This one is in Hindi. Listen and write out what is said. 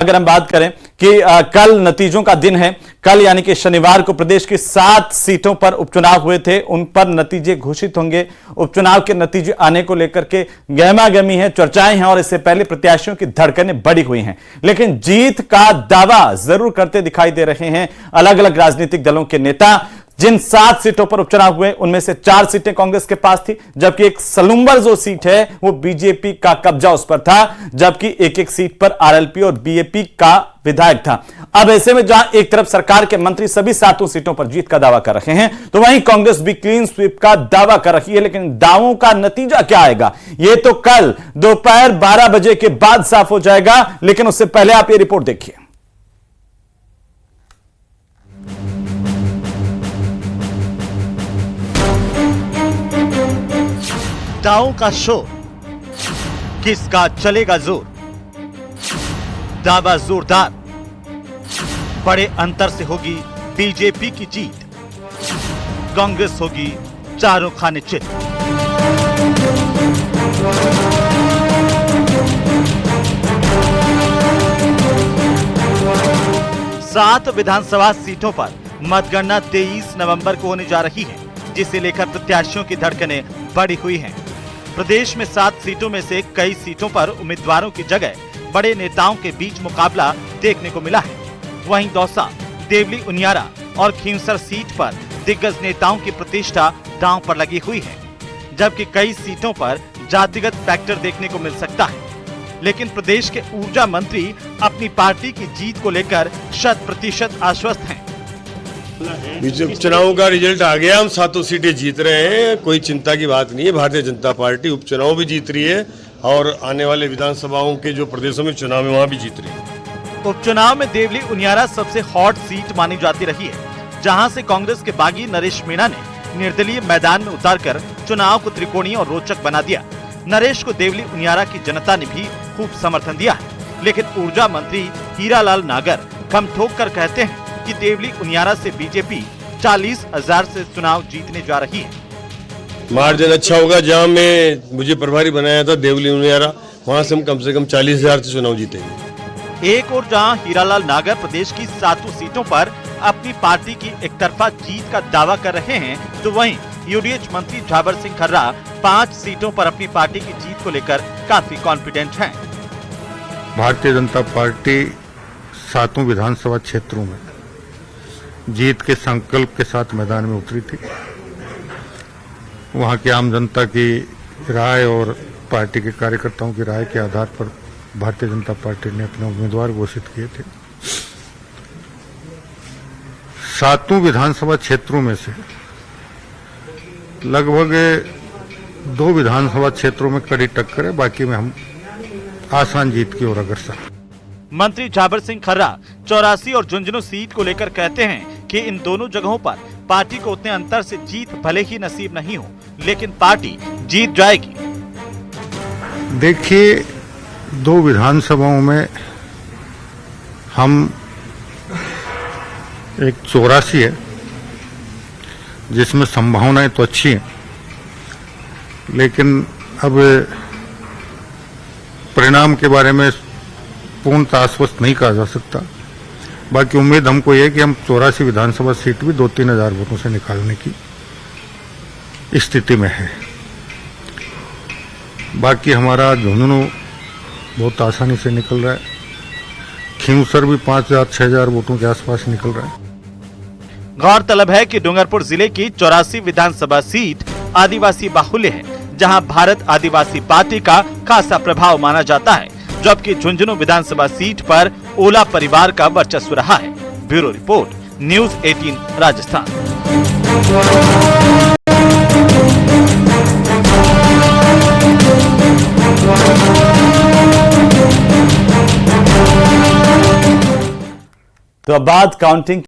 अगर हम बात करें कि कल नतीजों का दिन है, कल यानी कि शनिवार को प्रदेश की 7 सीटों पर उपचुनाव हुए थे, उन पर नतीजे घोषित होंगे। उपचुनाव के नतीजे आने को लेकर के गहमागहमी है, चर्चाएं हैं और इससे पहले प्रत्याशियों की धड़कनें बढ़ी हुई हैं, लेकिन जीत का दावा जरूर करते दिखाई दे रहे हैं अलग अलग राजनीतिक दलों के नेता। जिन 7 सीटों पर उपचुनाव हुए उनमें से 4 सीटें कांग्रेस के पास थी, जबकि एक सलुम्बर जो सीट है वो बीजेपी का कब्जा उस पर था, जबकि एक सीट पर आरएलपी और बीएपी का विधायक था। अब ऐसे में जहां एक तरफ सरकार के मंत्री सभी 7 सीटों पर जीत का दावा कर रहे हैं, तो वहीं कांग्रेस भी क्लीन स्वीप का दावा कर रही है, लेकिन दावों का नतीजा क्या आएगा यह तो कल दोपहर 12 बजे के बाद साफ हो जाएगा। लेकिन उससे पहले आप ये रिपोर्ट देखिए। दावों का शोर, किसका चलेगा जोर? दावा जोरदार, बड़े अंतर से होगी बीजेपी की जीत, कांग्रेस होगी चारों खाने चित। सात विधानसभा सीटों पर मतगणना 23 नवंबर को होने जा रही है, जिसे लेकर प्रत्याशियों की धड़कनें बढ़ी हुई हैं। प्रदेश में 7 सीटों में से कई सीटों पर उम्मीदवारों की जगह बड़े नेताओं के बीच मुकाबला देखने को मिला है। वहीं दौसा, देवली उनियारा और खींवसर सीट पर दिग्गज नेताओं की प्रतिष्ठा दांव पर लगी हुई है, जबकि कई सीटों पर जातिगत फैक्टर देखने को मिल सकता है। लेकिन प्रदेश के ऊर्जा मंत्री अपनी पार्टी की जीत को लेकर 100% आश्वस्त हैं। उपचुनाव का रिजल्ट आ गया, हम 7 सीटें जीत रहे हैं, कोई चिंता की बात नहीं है। भारतीय जनता पार्टी उपचुनाव भी जीत रही है और आने वाले विधानसभाओं के जो प्रदेशों में चुनाव है वहाँ भी जीत रही है। उपचुनाव में देवली उनियारा सबसे हॉट सीट मानी जाती रही है, जहां से कांग्रेस के बागी नरेश मीणा ने निर्दलीय मैदान में उतारकर चुनाव को त्रिकोणीय और रोचक बना दिया। नरेश को देवली उनियारा की जनता ने भी खूब समर्थन दिया है, लेकिन ऊर्जा मंत्री हीरालाल नागर कम ठोक कर कहते हैं कि देवली उनियारा से बीजेपी 40,000 से चुनाव जीतने जा रही है। मार्जिन अच्छा होगा। जहां मैं मुझे प्रभारी बनाया था देवली उनियारा, वहां से हम कम 40,000 से चुनाव जीतेंगे। एक और जहां हीरालाल नागर प्रदेश की 7 सीटों पर अपनी पार्टी की एकतरफा जीत का दावा कर रहे हैं, तो वहीं यूडीएच मंत्री झाबर सिंह खर्रा 5 सीटों पर अपनी पार्टी की जीत को लेकर काफी कॉन्फिडेंट हैं। भारतीय जनता पार्टी 7 विधानसभा क्षेत्रों में जीत के संकल्प के साथ मैदान में उतरी थी। वहां की आम जनता की राय और पार्टी के कार्यकर्ताओं की राय के आधार पर भारतीय जनता पार्टी ने अपने उम्मीदवार घोषित किए थे। 7 विधानसभा क्षेत्रों में से लगभग 2 विधानसभा क्षेत्रों में कड़ी टक्कर है, बाकी में हम आसान जीत की ओर अग्रसर। मंत्री झाबर सिंह खर्रा 84 और झुंझुनू सीट को लेकर कहते हैं कि इन दोनों जगहों पर पार्टी को उतने अंतर से जीत भले ही नसीब नहीं हो, लेकिन पार्टी जीत जाएगी। देखिए, 2 विधानसभाओं में हम एक 84 है, जिसमें संभावनाएं तो अच्छी हैं, लेकिन अब परिणाम के बारे में पूर्णतः आश्वस्त नहीं कहा जा सकता। बाकी उम्मीद हमको यह है कि हम 84 विधानसभा सीट भी 2-3 हजार वोटों से निकालने की स्थिति में है। बाकी हमारा झुंझुनू बहुत आसानी से निकल रहा है, खींवसर भी 5,000-6,000 वोटों के आसपास निकल रहा है। गौरतलब है कि डूंगरपुर जिले की 84 विधानसभा सीट आदिवासी बाहुल्य है, जहां भारत आदिवासी पार्टी का खासा प्रभाव माना जाता है, जबकि झुंझुनू विधानसभा सीट पर ओला परिवार का वर्चस्व रहा है। Bureau report, news 18 Rajasthan. तो अब बात काउंटिंग